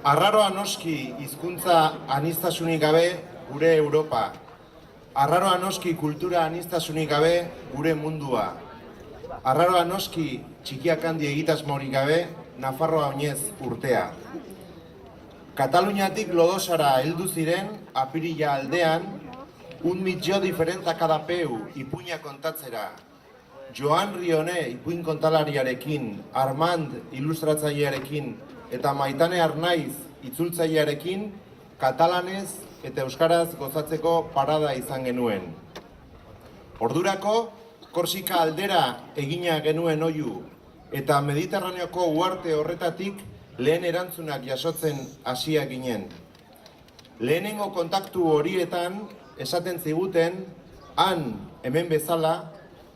Arraroa noski hizkuntza aniztasunik gabe gure Europa. Arraroa noski kultura aniztasunik gabe gure mundua. Arraroa noski txikiak handi egitasmorik gabe Nafarroa oinez urtea. Kataluniatik Lodosara heldu ziren apirila aldean, 1.000.000 diferenta cada peu ipuina kontatzera. Joan Rione ipuin kontalariarekin, Armand ilustratzailearekin eta Maitane Arnaiz itzultzailearekin katalanez eta euskaraz gozatzeko parada izan genuen. Ordurako, Korsika aldera egina genuen oihu eta Mediterraneoko uharte horretatik lehen erantzunak jasotzen hasia ginen. Lehenengo kontaktu horietan esaten ziguten, han hemen bezala,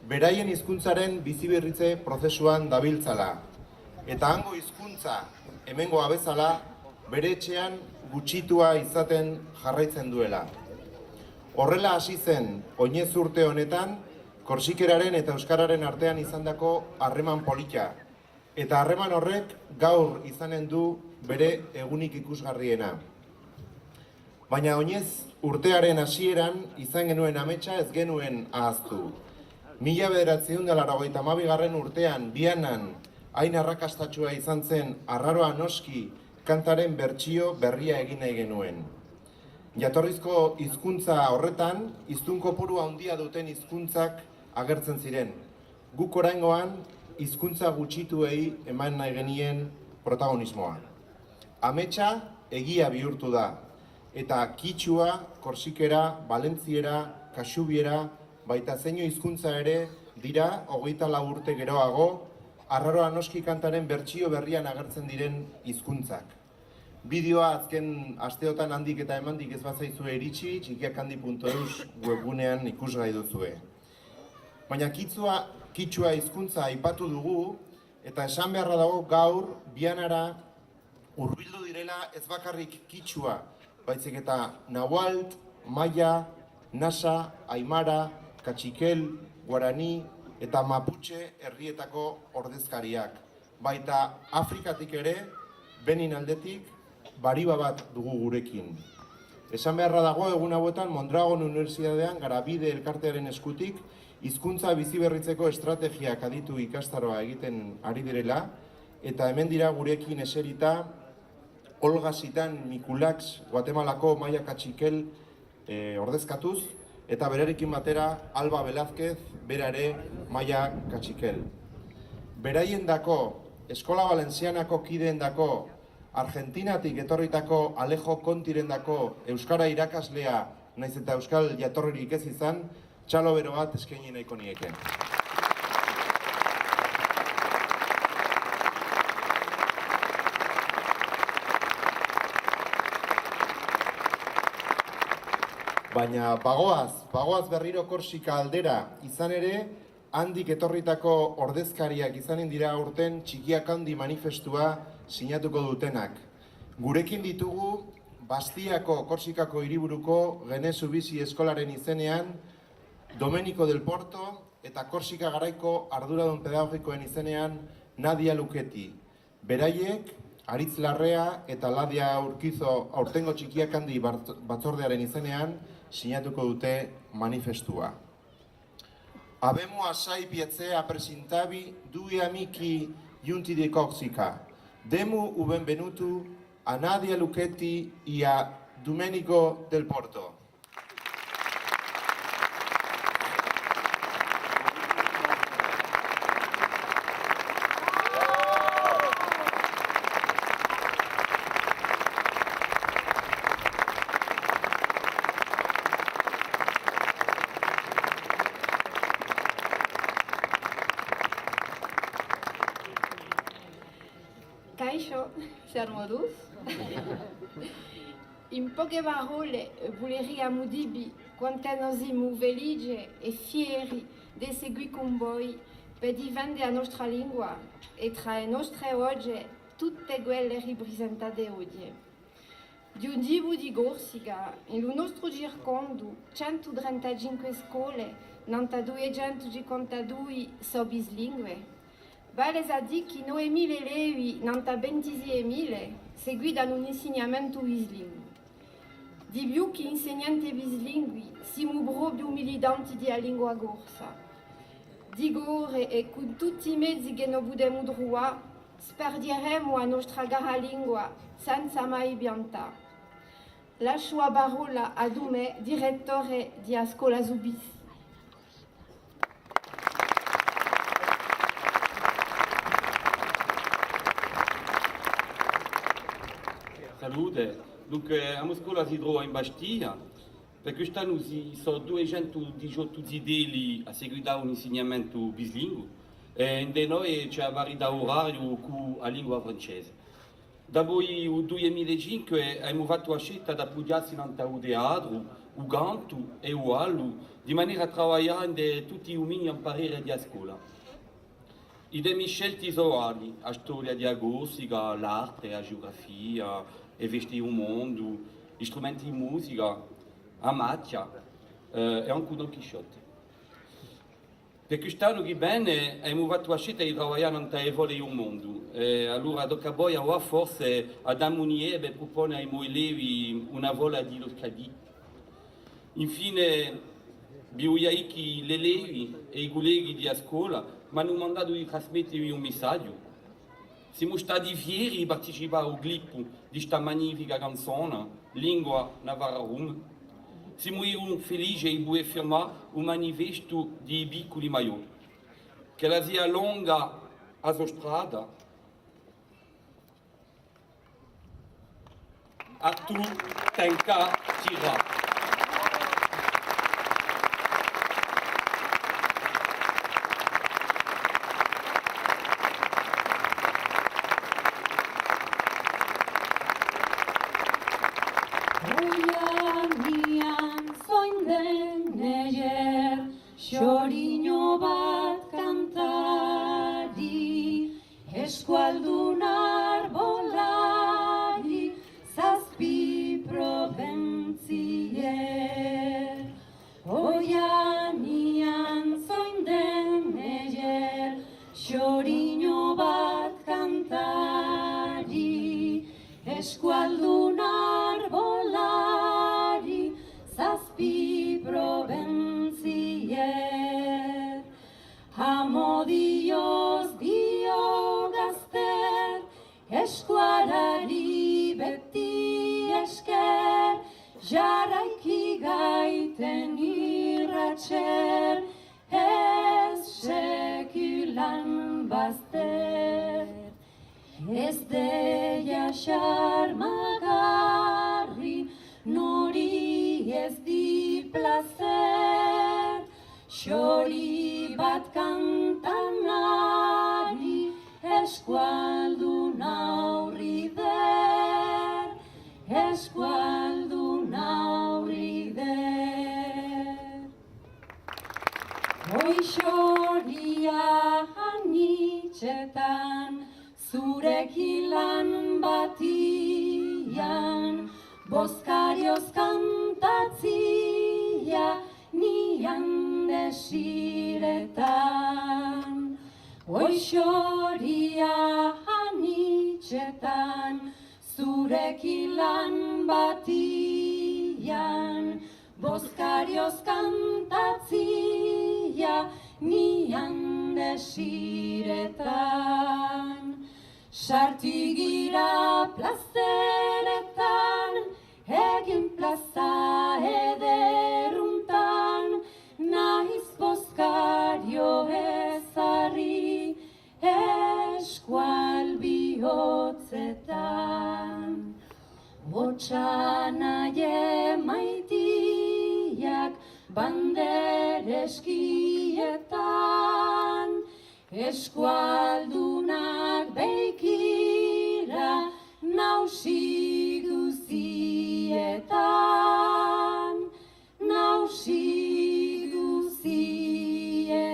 beraien hizkuntzaren biziberritze prozesuan dabiltzala. Eta hango hizkuntza hemengoa bezala, bere etxean gutxitua izaten jarraitzen duela. Horrela hasi zen, oinez urte honetan, korsikeraren eta euskararen artean izandako harreman polita. Eta harreman horrek gaur izanen du bere egunik ikusgarriena. Baina oinez urtearen hasieran izan genuen ametsa ez genuen ahaztu. 1982 urtean Bianan hain arrakastatsua izan zen Arraroa noski kantaren bertsio berria egin nahi genuen. Jatorrizko hizkuntza horretan, hiztun kopuru handia duten hizkuntzak agertzen ziren. Guk oraingoan hizkuntza gutxituei eman nahi genien protagonismoa. Ametsa egia bihurtu da, eta kitxua, korsikera, valentziera, kaxubiera, baita zeinu hizkuntza ere dira 24 urte geroago, Arraroa noski kantaren bertsio berrian agertzen diren hizkuntzak. Bideoa azken asteotan handik eta emandik ez bazaizue iritsi, txikiakandi.eus webgunean ikusgai duzue. Baina kitxua hizkuntza aipatu dugu, eta esan beharra dago gaur Bianara hurbildu direla ez bakarrik kitxua, baizik eta Nahuatl, Maya, Nasa, Aimara, Katxikel, Guarani eta Mapuche herrietako ordezkariak. Baita Afrikatik ere, Benin aldetik, bariba bat dugu gurekin. Esan beharra dago egun hauetan Mondragon Unibertsitatean Garabide elkartearen eskutik hizkuntza biziberritzeko estrategiak aditu ikastaroa egiten ari direla, eta hemen dira gurekin eserita Olga Sitan Mikulax, Guatemalako Maya Katxikel ordezkatuz, eta berarekin batera Alba Velázquez, bera ere Maya Katxikel. Beraiendako, Eskola Valentzianako kideendako, Argentinatik etorritako Alejo Kontirendako euskara irakaslea, naiz eta euskal jatorririk ez izan, txalo bero bat eskaini nahiko nieke. Baina bagoaz berriro Korsika aldera, izan ere, handik etorritako ordezkariak izanen dira aurten Txikiak handi manifestua sinatuko dutenak. Gurekin ditugu Bastiako Korsikako hiriburuko Genezu bizi eskolaren izenean, Domenico del Porto eta Korsika garaiko arduradun pedagogikoen izenean Nadia Luketi. Beraiek, Aritz Larrea eta Ladia Urkizo aurtengo Txikiak handi batzordearen izenean sinatuko dute manifestua. Abemo assai piacere a presentarvi due amici giunti di Corsica. Demu u benvenuto a Nadia Luketi e a Domenico del Porto. Kaixo, zer moduz? In poche parole volerei ammudibi quanto noi siamo felici e fieri di seguire con voi per difendere la nostra lingua e tra le nostre oggi tutte quelle rappresentate oggi. Giungivo di Corsica, nel nostro circondo 135 scuole, 9252 sono bilingue. Vale a dire che 9.000 elevi, 26.000, seguida un insegnamento bislingui. Di più che insegnanti bislingui siamo proprio militanti della lingua corsa. Di gore e con tutti i mezzi che non possiamo trovare, sperderemo la nostra cara lingua senza mai piantare. Lascio la parola ad me, direttore di Scuola Zubis. Salute, dunque a scuola si trova in Bastia, per quest'anno sono 218 zideli a seguire un insegnamento bilingue e in noi c'è varietà oraria con la lingua francese. Dopo il 2005 abbiamo fatto la scelta di appoggiarsi nel teatro, il canto e il ballo, di maniera a lavorare in tutti i domini a imparare di scuola. I temi scelti sono la storia diagnostica, l'arte, la geografia, e vestire il mondo, gli strumenti di musica, la macchia e anche Don Chisciotte. Per quest'anno che bene abbiamo fatto la scelta di lavorare nell'evolvere il mondo. Allora tocca poi a forse ad ammonire per proporre ai miei elevi una vola di locali. Infine, bisogna che gli elevi e i colleghi di scuola mi hanno mandato di trasmettere un messaggio. Siamo stati fieri di partecipare al clip di questa magnifica canzone, Lingua Navarra Rum. Siamo felici di poter firmare un manifesto di piccoli maiori. Che la sia lunga la sua strada, a tu tenka tira. Xoriño bat kantari, eskualdun arbolari, zazpi proventzier. Oianian zoinden eger, xoriño bat kantari, eskualdun arbolari, zazpi proventzier. Amodioz dio gazter, eskuarari beti esker, jarraiki gaiten irratxer, ez sekulan bazter. Ez deia xarmagarri, nori ez di placer, xori bat kantanari, eskualdun aurri der, eskualdun aurri der. Hoi xoria hanitxetan, zurekin lan batian, bozkarioz kantatzia, nian desiretan. Hoi xoria hanitxetan, zurekin lan batian, bozkarioz kantatzia, nian desiretan. Sartigira plazeretan, egin plaza ederuntan, nahiz bozkario ezarri, eskual bihotzetan. Botxanaie maitiak bandereskietan, eskualdunak beikira nausi guzietan, nausi guzietan.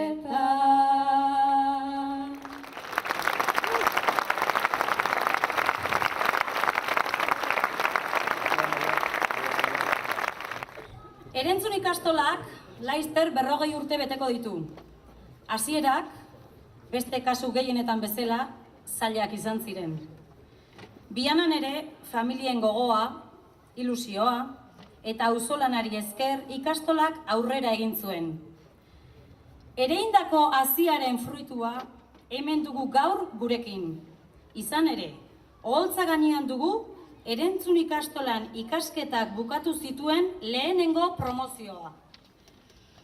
Erentzun ikastolak laizter 40 urte beteko ditu. Hasierak, beste kasu gehienetan bezala, zailak izan ziren. Bianan ere, familien gogoa, ilusioa eta auzolanari esker ikastolak aurrera egin zuen. Ereindako haziaren fruitua hemen dugu gaur gurekin. Izan ere, oholtza gainean dugu Erentzun ikastolan ikasketak bukatu zituen lehenengo promozioa.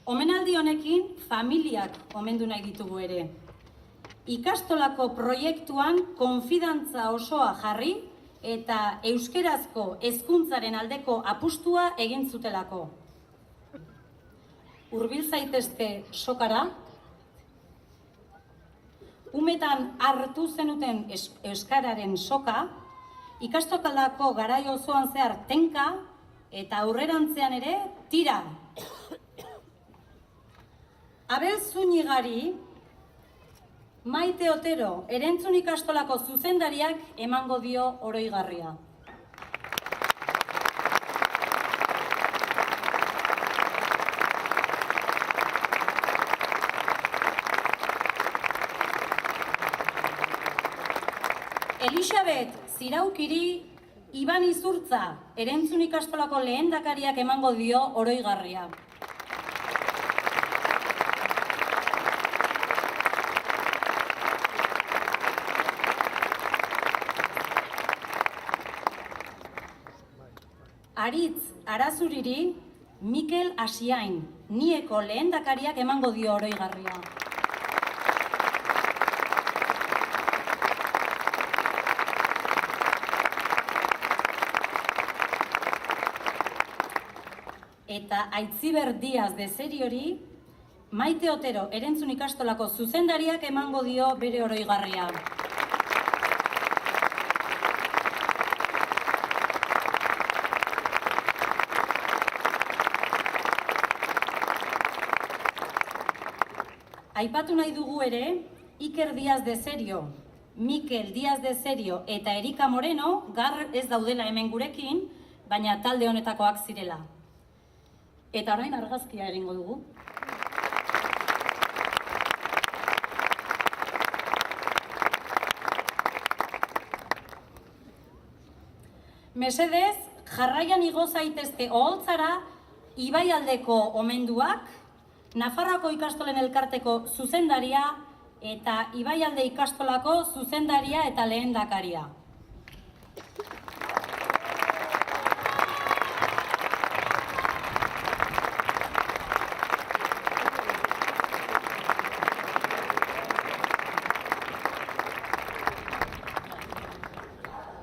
Omenaldi honekin familiak omendu nahi ditugu ere. Ikastolako proiektuan konfidantza osoa jarri eta euskerazko hezkuntzaren aldeko apustua egin zutelako. Hurbil zaitezte sokara, umetan hartu zenuten euskararen soka, ikastolako garai osoan zehar tenka eta aurrerantzean ere tira. Abel Zunigari, Maite Otero, Erentzun ikastolako zuzendariak emango dio oroigarria. Elisabet Ziraukiri, Iban Izurtza, Erentzun ikastolako lehendakariak emango dio oroigarria. Aritz Arazuriri, Mikel Asiain, Nieko lehendakariak emango dio oroigarria. Eta Aitziber Diaz de Seriori, Maite Otero, Erentzun ikastolako zuzendariak emango dio bere oroigarria. Aipatu nahi dugu ere, Iker Diaz de Serio, Mikel Diaz de Serio eta Erika Moreno gaur ez daudela hemen gurekin, baina talde honetakoak zirela. Eta orain argazkia egingo dugu. Mesedez, jarraian igo zaitezte oholtzara Ibaialdeko omenduak, Nafarroako ikastolen elkarteko zuzendaria eta Ibaialde ikastolako zuzendaria eta lehendakaria.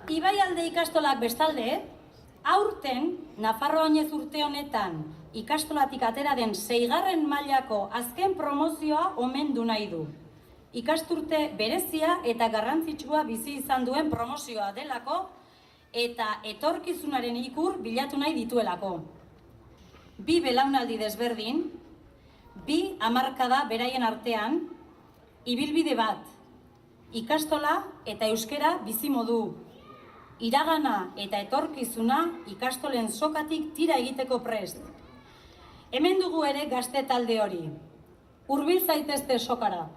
Ibaialde ikastolak bestalde, aurten Nafarroa oinez urte honetan ikastolatik atera den 6. mailako azken promozioa omendu nahi du. Ikasturte berezia eta garrantzitsua bizi izan duen promozioa delako eta etorkizunaren ikur bilatu nahi dituelako. 2 belaunaldi desberdin, 2 hamarkada beraien artean, ibilbide bat, ikastola eta euskara bizimodu, iragana eta etorkizuna ikastolen sokatik tira egiteko prest. Hemen dugu ere gazte talde hori. Hurbil zaitezte sokara.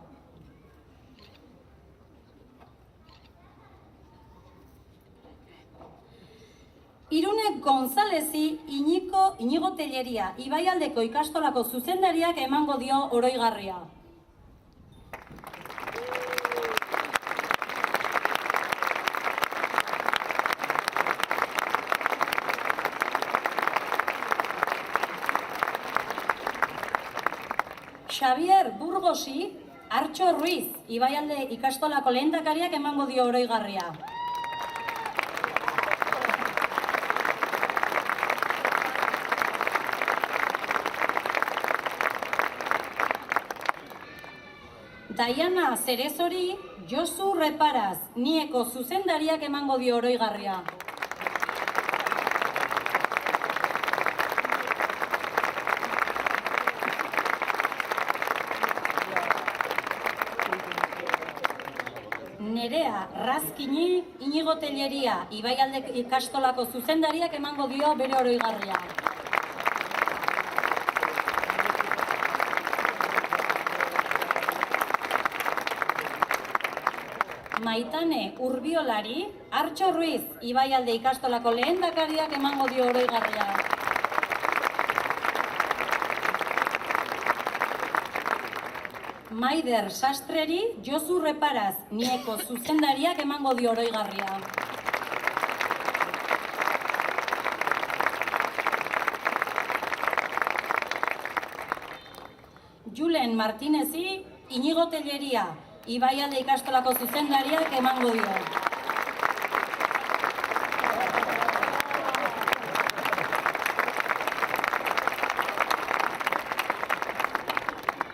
Irune Gonzalezi Inigo Telleria Ibaialdeko ikastolako zuzendariak emango dio oroigarria. Xavier Burgosi, Artxo Ruiz, Ibaialde ikastolako lehendakariak emango dio oroigarria. Diana Zerezori, Josu Reparaz, Nieko zuzendariak emango dio oroigarria. Nerea Razkini, Inigo Telleria, Ibaialde ikastolako zuzendariak emango dio bere oroigarria. Maitane Urbiolari, Artxo Ruiz, Ibaialde ikastolako lehendakariak emango dio oroigarria. Maider Sastreri, Josu Reparaz, Nieko zuzendariak emango dio oroigarria. Julen Martinezi, Inigo Telleria, Ibaialde ikastolako zuzendariak emango dio.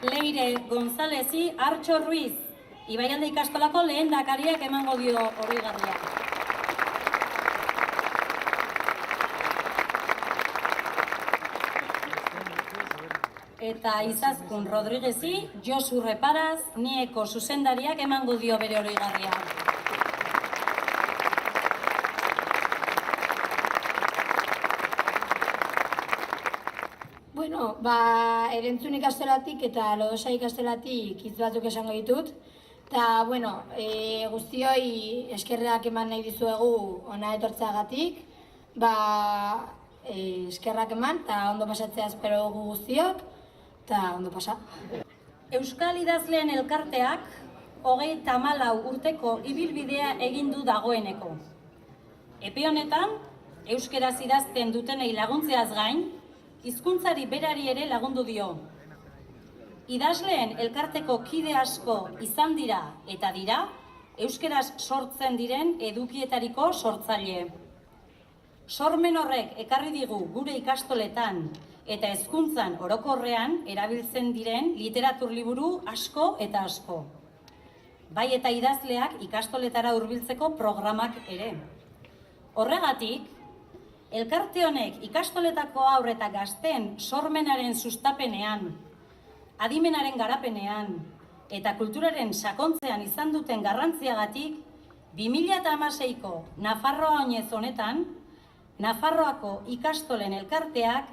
Leire Gonzálezi, Artxo Ruiz, Ibaialde ikastolako lehendakariak emango dio oroigarria. Eta Izaskun Rodriguezi, Josu Reparaz, Nieko zuzendariak emango dio bere oroigarria. Bueno, Erentzun ikastolatik eta Lodosa ikastolatik hitz batzuk esango ditut. Eta, bueno, guztioi eskerrak eman nahi dizuegu hona etortzeagatik. Eskerrak eman eta ondo pasatzea espero dugu guztiok. Eta ondo pasa. Euskal Idazleen Elkarteak 34 urteko ibilbidea egin du dagoeneko. Epe honetan, euskeraz idazten dutenei laguntzeaz gain, hizkuntzari berari ere lagundu dio. Idazleen elkarteko kide asko izan dira eta dira, euskeraz sortzen diren edukietariko sortzaile. Sormen horrek ekarri digu gure ikastoletan eta hezkuntzan orokorrean erabiltzen diren literatur liburu asko eta asko. Bai eta idazleak ikastoletara hurbiltzeko programak ere. Horregatik, elkarte honek ikastoletako haur eta gazteen sormenaren sustapenean, adimenaren garapenean eta kulturaren sakontzean izan duten garrantziagatik 2016ko Nafarroa oinez honetan, Nafarroako ikastolen elkarteak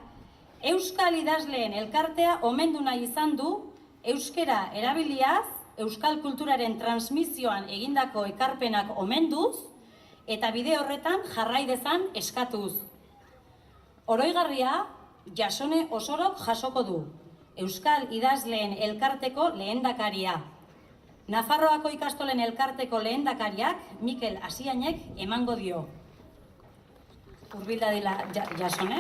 Euskal Idazleen Elkartea omendu nahi izan du euskera erabiliaz, euskal kulturaren transmisioan egindako ekarpenak omenduz eta bide horretan jarrai dezan eskatuz. Oroigarria Jasone Osorok jasoko du, Euskal Idazleen Elkarteko lehendakaria. Nafarroako ikastolen elkarteko lehendakariak Mikel Asiainek emango dio. Hurbil dadila Jasone.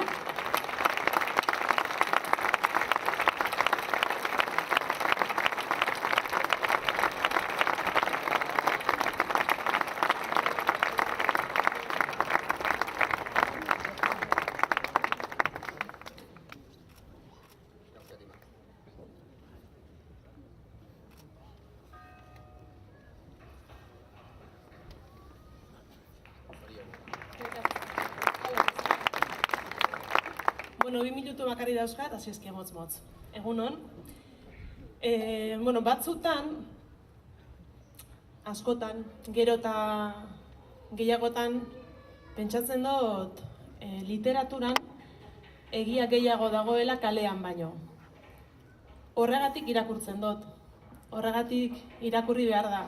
Bueno, 2 minutu bakarri dauzkat, hasi eski motz-motz. Egunon. Batzutan, askotan, gero eta gehiagotan, pentsatzen dut literaturan egia gehiago dagoela kalean baino. Horregatik irakurtzen dut. Horregatik irakurri behar da.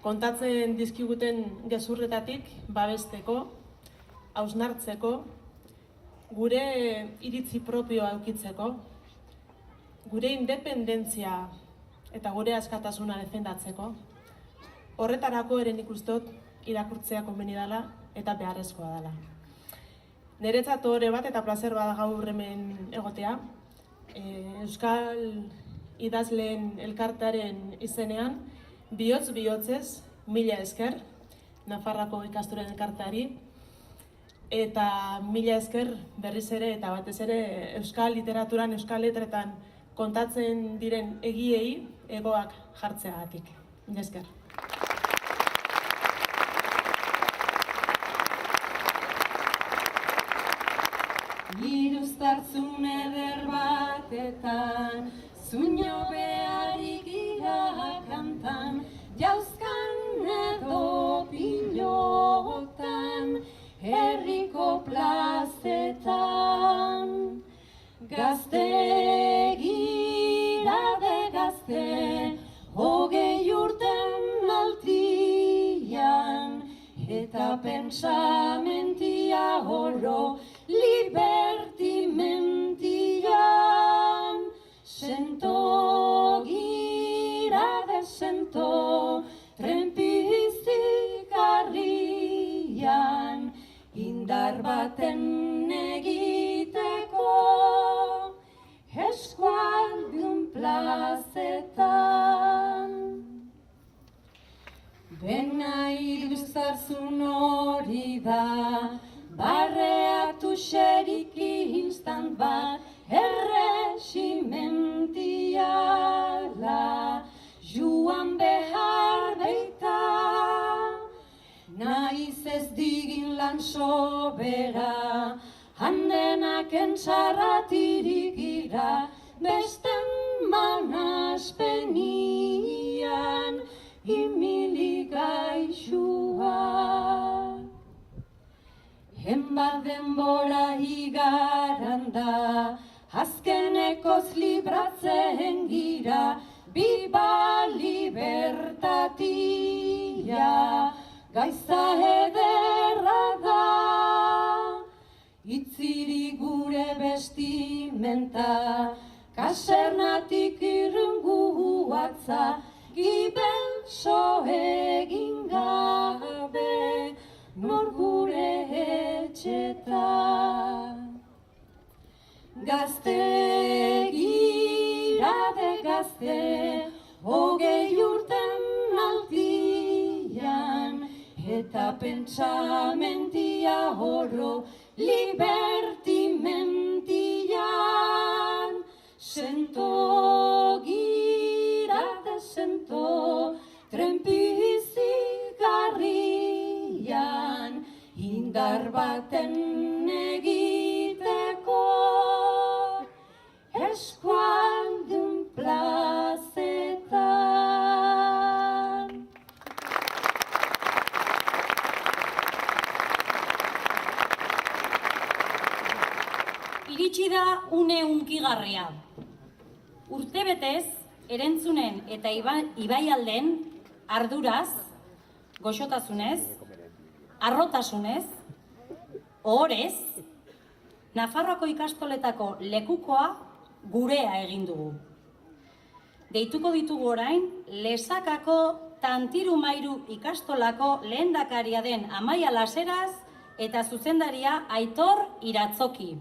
Kontatzen dizkiguten gezurretatik babesteko, hausnartzeko, gure iritzi propioa edukitzeko, gure independentzia eta gure askatasuna defendatzeko. Horretarako ere nik uste dut irakurtzea konbeni dela eta beharrezkoa dela. Niretzat ohore bat eta plazer bat gaur hemen egotea. Euskal Idazleen Elkartearen izenean, bihotz-bihotzez, 1000 esker, Nafarroako ikastolen elkarteari, eta 1000 esker berriz ere eta batez ere euskal literaturan, euskal letretan kontatzen diren egiei egoak jartzeagatik. 1000 esker. Iruztartzun eder batetan, zuño beharik ira kantan, jauzkan edo pilotan, herriko plazetan. Gaztegira de gazte, 20 urten altian, eta pensamentia oro libertimentian, sento gira de sento trempizikarrian, indar baten egiteko eskualdun plazetan. Bena iruztarzun hori da, barreatu xeriki instant bat, erresimentiala, joan behar beita. Naiz ez digin lan sobera, handenak entzarratirik ira, besten manaspenian, imilik gaixua. Enbat denbora igaran da, azkenekoz libratzen gira, biba libertatia, gaitza ederra da. Itziri gure bestimenta, kasernatik irrungu atza, gibel so egin gabe, nor gure etxetan. Gazte gira de gazte, hogei urten aldian, eta pentsamentia oro libertimentian, sento gira de sento trempizikarrian, indar baten egiteko eskualdun plazetan. Iritsi da une hunkigarria. Urtebetez, erentzunen eta ibaialden arduraz, goxotasunez, harrotasunez, ohorez, Nafarroako ikastoletako lekukoa gurea egin dugu. Deituko ditugu orain, Lesakako Tantiru-Mairu ikastolako lehendakaria den Amaia Laseraz eta zuzendaria Aitor Iratzoki.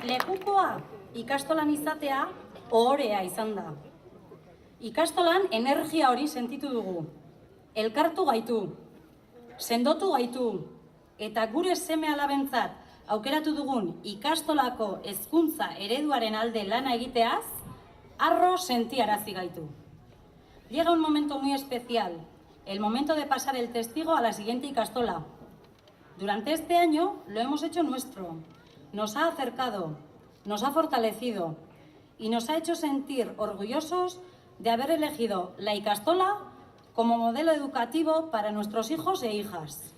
Lekukoa ikastolan izatea ohorea izan da. Ikastolan energia hori sentitu dugu, elkartu gaitu, sendotu gaitu, eta gure seme alabentzat aukeratu dugun ikastolako hezkuntza ereduaren alde lana egiteaz, harro sentiarazi gaitu. Llega un momento muy especial, el momento de pasar el testigo a la siguiente ikastola. Durante este año lo hemos hecho nuestro. Nos ha acercado, nos ha fortalecido y nos ha hecho sentir orgullosos de haber elegido la ikastola como modelo educativo para nuestros hijos e hijas.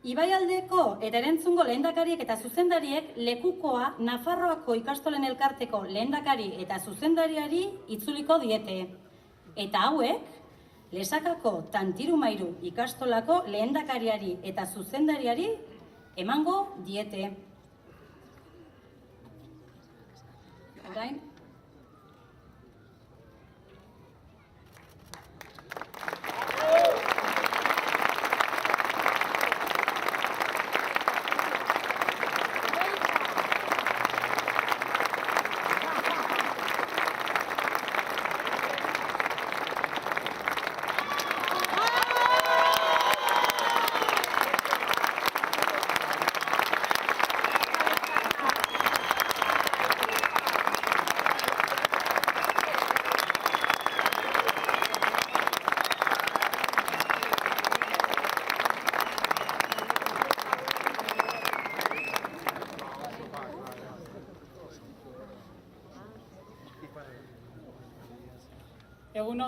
Ibaialdeko eta erentzungo lehendakariek eta zuzendariek lekukoa Nafarroako ikastolen elkarteko lehendakari eta zuzendariari itzuliko diete. Eta hauek, Lesakako Tantiru-Mairu ikastolako lehendakariari eta zuzendariari emango diete. Orain.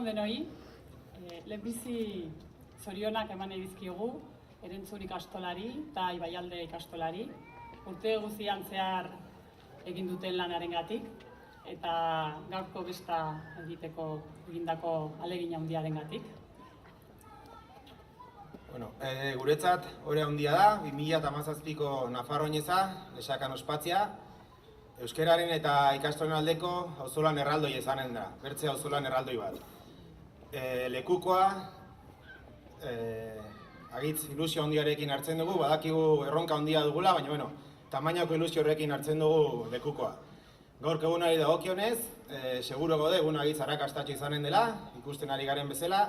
Egunon denoi, lehenbizi zorionak eman edizkigu, Erentzun ikastolari eta Ibaialde ikastolari, urte guztian zehar egin duten lanarengatik eta gaurko besta egiteko egindako ahalegin handiarengatik. Bueno, guretzat hori handia da, 2017ko Nafarro Oineza, lesakan ospatzea, euskararen eta ikastolen aldeko auzolan erraldoi izanen da, bertze auzolan erraldoi bat. Lekukoa, agitz ilusio handiarekin hartzen dugu, badakigu erronka handia dugula, baina bueno, tamainako ilusio horrekin hartzen dugu lekukoa. Gaurko egunari dagokionez, seguro gaude egun agitz arrakastatxo izanen dela, ikusten ari garen bezala,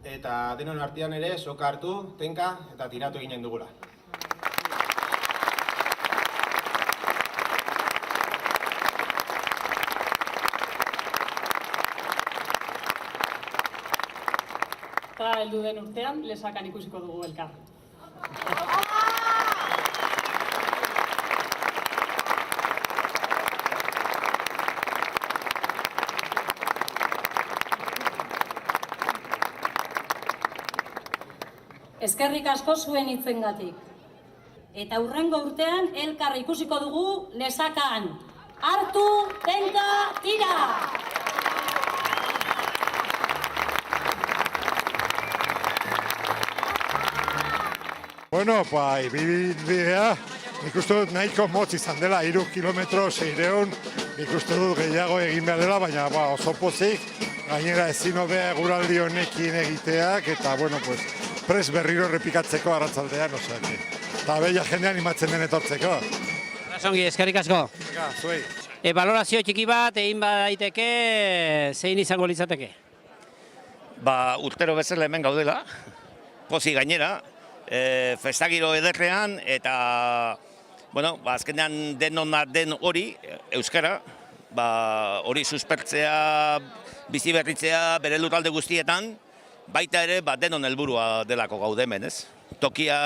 eta denon artean ere soka hartu, tenka eta tiratu eginen dugula. Eta heldu den urtean, lesakan ikusiko dugu elkar. Eskerrik asko zuen hitzengatik. Eta hurrengo urtean elkar ikusiko dugu lesakan. Hartu, tenka, tira! Bueno, ibilbidea nik uste dut nahiko motz izan dela, 3 kilometro 600, nik uste dut gehiago egin behar dela, baina oso pozik, gainera ezin hobea eguraldi honekin egiteak, eta bueno, prest berriro errepikatzeko arratzaldean, eta beia jendean animatzen den etortzeko. Ongi, eskerrik asko. Zuei. Balorazio txiki bat egin badaiteke, zein izango litzateke? Urtero bezala hemen gaudela, pozik gainera, festagiro ederrean, eta azkenean den hori, euskara, hori suspertzea, bizi berritzea bere lurralde guztietan, baita ere denon helburua delako gaude hemen, ez? Tokia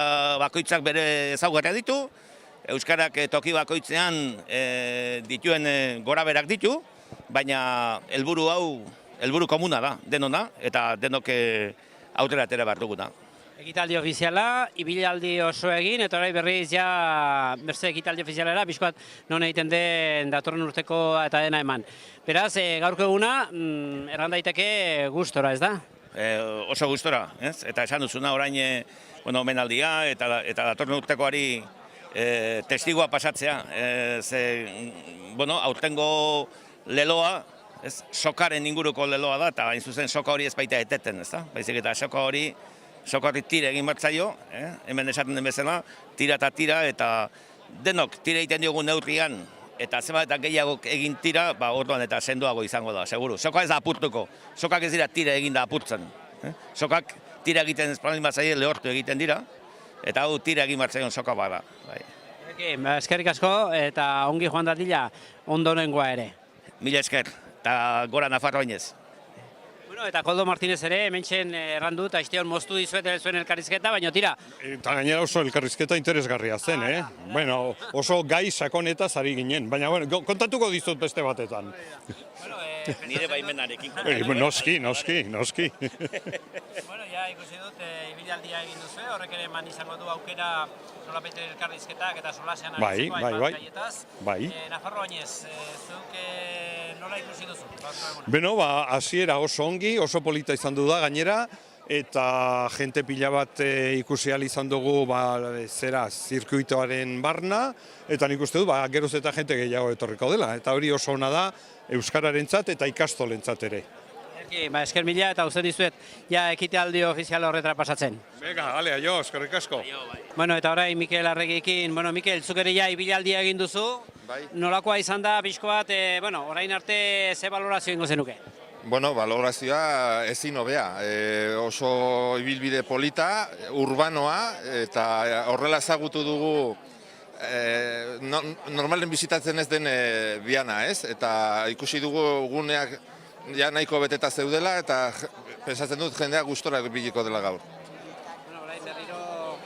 bakoitzak bere ezaugarria ditu, euskarak toki bakoitzean dituen goraberak ditu, baina helburu hau, helburu komuna da, denona, eta denok aurrera atera behar duguna. Ekitaldi ofiziala, ibilaldi oso egin, eta orain berriz berze ekitaldi ofizialera, bizkoat non egiten den datorren urteko eta dena eman. Beraz, gaurko eguna, erran daiteke gustora, ez da? Oso gustora, ez? Eta esan duzuna orain omenaldia eta datorren urtekoari testigua pasatzea. Aurtengo leloa, sokaren inguruko leloa da, eta hain zuzen soka hori ez baita eteten, ez da? Baizik eta soka hori tira egin martzaio, hemen esaten den bezala, tira eta denok tira egiten diogun neurrian, eta zema eta gehiago egin tira, orduan eta sendoago izango da, seguru. Soka ez da apurtuko, sokak ez dira tira egin da apurtzen. Sokak tira egiten ez palin batzaile lehortu egiten dira, eta hau tira egin martzaion soka bada. Eskerrik asko, eta ongi joan dadila ondorengoa ere. Mila esker, eta gora Nafarro Oinez. Eta Koldo Martinez ere, hementxen errandu eta izteon moztu dizuet ere zuen elkarrizketa, baina tira. Eta gainera oso elkarrizketa interesgarria zen, Bueno, oso gai sakonetaz ari ginen, baina kontatuko dizut beste batetan. Nire baimenarekin. Noski. Bueno, ikusi dut, ibilaldia egin duzu, horrek ere eman izango du aukera nolapete elkarrizketak eta solasean gaietaz. Nafarro Oinez, zuk nola ikusi duzu? Beno, hasiera oso ongi, oso polita izan du da gainera, eta jente pila bat ikusi ahal izan dugu zirkuitoaren barna, eta nik uste du, geroz eta jente gehiago etorriko dela, eta hori oso ona da euskararentzat eta ikastolentzat ere. Esker mila eta uste dizuet, ekitaldi ofiziala horretara pasatzen. Venga, alea jo, eskerrik asko. Bueno, eta orain Mikel Arregikin, Mikel, zuk ere ibilaldia egin duzu, nolakoa izan da pixko bat, orain arte ze balorazio ingo zenuke? Balorazioa ezin hobea, oso ibilbide polita, urbanoa, eta horrela ezagutu dugu normalen bizitatzen ez den biana, ez? Eta ikusi dugu guneak nahiko beteta zeudela, eta pensatzen dut jendea gustora biliko dela gaur. Orain berriro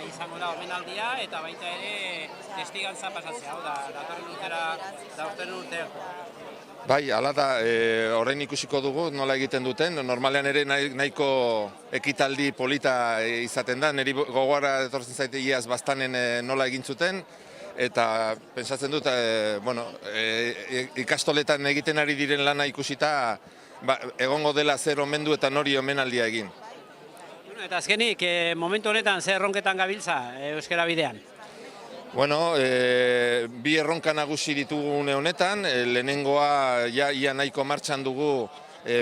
izango da omenaldia, eta baita ere testigantza pasatzea, datorren urtera. Bai, hala da, orain ikusiko dugu nola egiten duten, normalean ere nahiko ekitaldi polita izaten da, niri gogora etortzen zaite iaz bastanen nola egin zuten, eta pentsatzen dut, ikastoletan egiten ari diren lana ikusita, egongo dela zer omendu eta nori omenaldia egin. Eta azkenik, momentu honetan zer erronketan gabiltza euskara bidean? Bueno, bi erronka nagusi ditugu une honetan, lehenengoa ia nahiko martxan dugu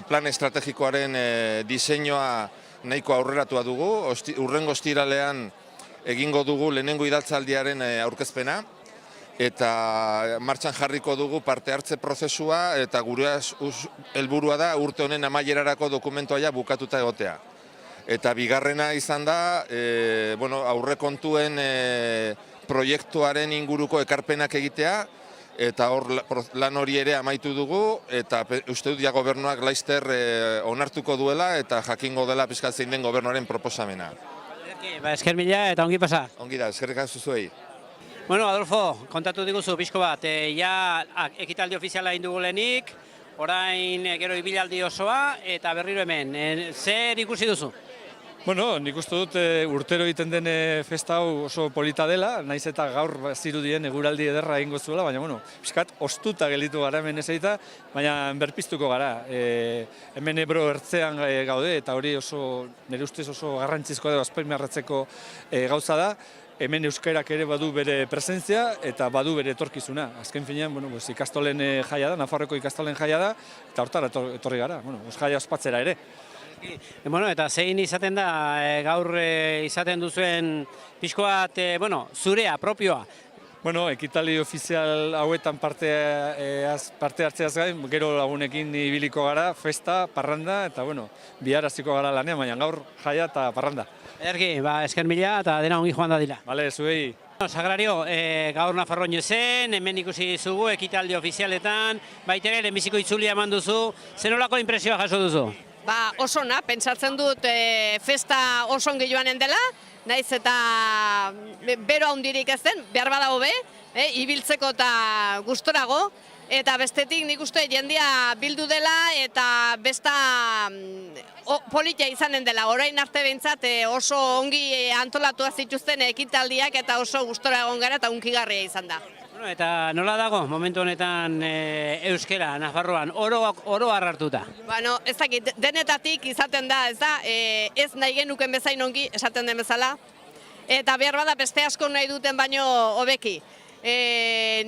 plan estrategikoaren diseinua nahiko aurreratua dugu, urrengo ostiralean egingo dugu lehenengo idaltzaldiaren aurkezpena, eta martxan jarriko dugu parte hartze prozesua, eta gure helburua da urte honen amaierarako dokumentua ja bukatuta egotea. Eta bigarrena izan da, aurrekontuen proiektuaren inguruko ekarpenak egitea, eta hor lan hori ere amaitu dugu, eta uste dut ja gobernuak laizter onartuko duela, eta jakingo dela pixkat zein den gobernuaren proposamena. Esker mila eta ongi pasa. Ongi da, eskerrik asko zuei. Bueno, Adolfo, kontatu diguzu pixko bat, ekitaldi ofiziala egin dugu lehenik, orain gero ibilaldi osoa, eta berriro hemen, zer ikusi duzu? Bueno, nik uste dut urtero egiten den festa hau oso polita dela, naiz eta gaur zirudien eguraldi ederra egingo zuela, baina, pixkat, ostuta gelditu gara hemen esaita, baina berpiztuko gara. Hemen Ebro ertzean gaude, eta hori oso, nire ustez oso garrantzizkoa da, azpimarratzeko gauza da, hemen euskarak ere badu bere presentzia eta badu bere etorkizuna. Azken finean, ikastolen jaia da, Nafarroko ikastolen jaia da, eta hortara etorri gara, jaia ospatzera ere. Eta zein izaten da gaur izaten duzuen pixko bat, zurea, propioa? Ekitaldi ofizial hauetan parte hartzeaz gain, gero lagunekin ibiliko gara, festa, parranda, eta bihar hasiko gara lanean, baina gaur jaia eta parranda. Ederki, esker mila eta dena ongi joan da dira. Bale, zuei. Sagrario, gaur Nafarroan zen, hemen ikusi dizugu ekitaldi ofizialetan, baitere lehenbiziko itzulia eman duzu, zenolako inpresioa jaso duzu? Oso ona, pentsatzen dut festa oso ongi joanen dela, naiz eta bero handirik ez den, behar badago be, ibiltzeko eta gustorago, eta bestetik nik uste jendia bildu dela eta besta politia izanen dela. Orain arte behintzat oso ongi antolatuak zituzten ekitaldiak eta oso gustora egon gara eta hunkigarria izan da. Eta nola dago momentu honetan euskera, Nafarroan, oro hartuta? Ez dakit, denetatik izaten da, ez nahi genuken bezain ongi esaten den bezala, eta behar bada beste asko nahi duten baino hobeki.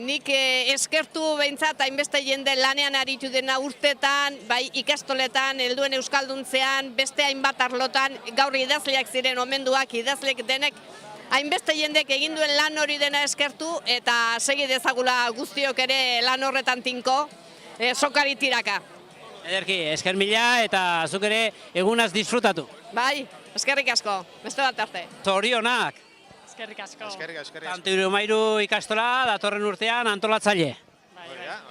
Nik eskertu behintzat hainbeste jende lanean aritu dena urtetan, bai ikastoletan, helduen euskalduntzean, beste hainbat arlotan, gaur idazleak ziren omenduak, idazleak denek, hainbeste jendek egin duen lan hori dena eskertu eta segi dezagula guztiok ere lan horretan tinko, sokari tiraka. Ederki, esker mila eta zuk ere egunaz disfrutatu. Bai, eskerrik asko, beste bat arte. Zorionak! Eskerrik asko. Tanto Irumairu ikastola datorren urtean antolatzaile.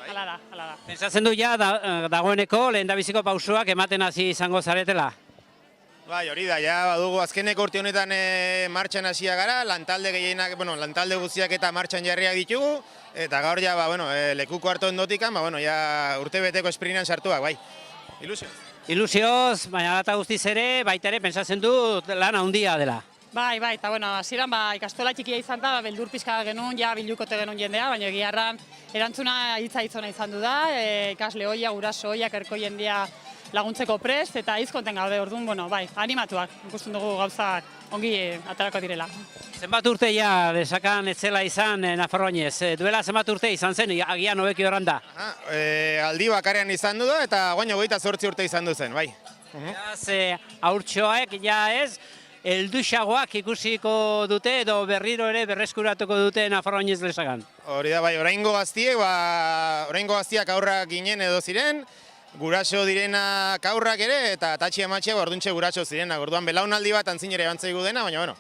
Hala da. Pentsatzen du ja dagoeneko lehendabiziko pausoak ematen hasi izango zaretela. Bai, hori da, ja badugu azkeneko urte honetan martxan hasia gara, lantalde gehienak, lantalde guztiak eta martxan jarriak ditugu, eta gaur ja, lekuko hartu endotikan, ja urte beteko esprinan sartuak, bai. Ilusioz. Ilusioz, baina eta guztiz ere, baita ere, pentsatzen du lan handia dela. Bai, eta hasieran ikastola txikia izan da, beldur pixka genuen, ja bilukote genuen jendea, baina egiarran erantzuna hitza izan du da, ikasle hoia, guraso hoiak, erko jendea laguntzeko prest, eta izkonten gaude orduan, animatuak, ikusten dugu gauzak ongi aterako direla. Zenbat urte ja lesakan etzela izan Nafarroainez, duela zenbat urte izan zen, agian hobeki horran da? Aldi bakarrean izan du da, eta guaino 28 urte izan du zen, bai. Haurtxoak ja ez, helduxagoak ikusiko dute edo berriro ere berreskuratuko dute Nafarroainez lesakan? Hori da, bai, oraingo gaztiak aurrak ginen edo ziren, guraso direnak aurrak ere, eta tatxi amatxiak orduntxe guraso zirenak. Orduan belaunaldi bat antzinere bantzaigu dena, baina,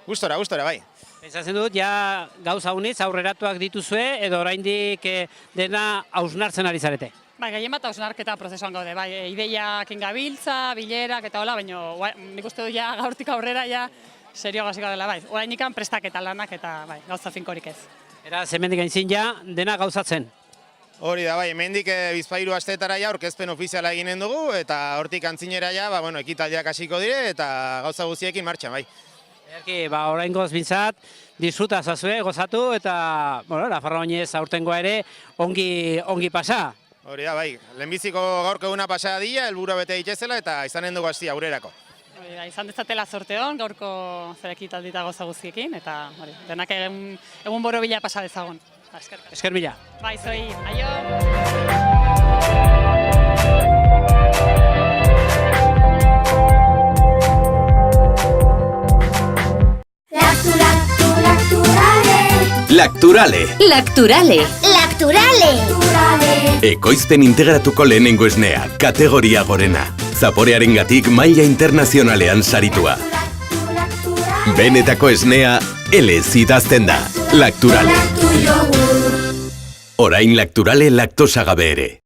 gustora, bai. Pentsatzen dut, ja gauza unitz aurreratuak dituzue, edo oraindik dena hausnartzen ari zarete? Gehien bat hausnarketa prozesuan gaude, ideiak ingabiltza, bilerak eta hola, baina nik uste dut ja gaurtik aurrera ja serio gaziko dela, orain ikan prestaketa lanak eta gauza finkorik ez. Era, hemendik aintzin ja, dena gauzatzen? Hori da, bai, hemendik Bizpahiru asteetara ja aurkezpen ofiziala eginen dugu, eta hortik antzinera ja, ekitaldiak hasiko dire, eta gauza guztiekin martxan, bai. Ederki, oraingoz bintzat, disfruta zazue, gozatu, eta, Nafarroa Oinez aurtengoa ere ongi pasa. Hori da, bai, lehenbiziko gaurko eguna pasa dira, helburua bete ditezela, eta izanen dugu hastia aurrerako. Izan dezatela zorte hon, gaurko ekitaldi eta gauza guztiekin, eta denak egun borobila pasa dezagun. Esker mila. Bai, zoi, aio! Lacturale. Lacturale. Lacturale. Ekoizpen integratuko lehenengo esnea, kategoria gorena. Zaporearengatik maila internazionalean saritua. Benetako esnea, elez idazten da. Lacturale. Orain Lacturale laktosagabe ere.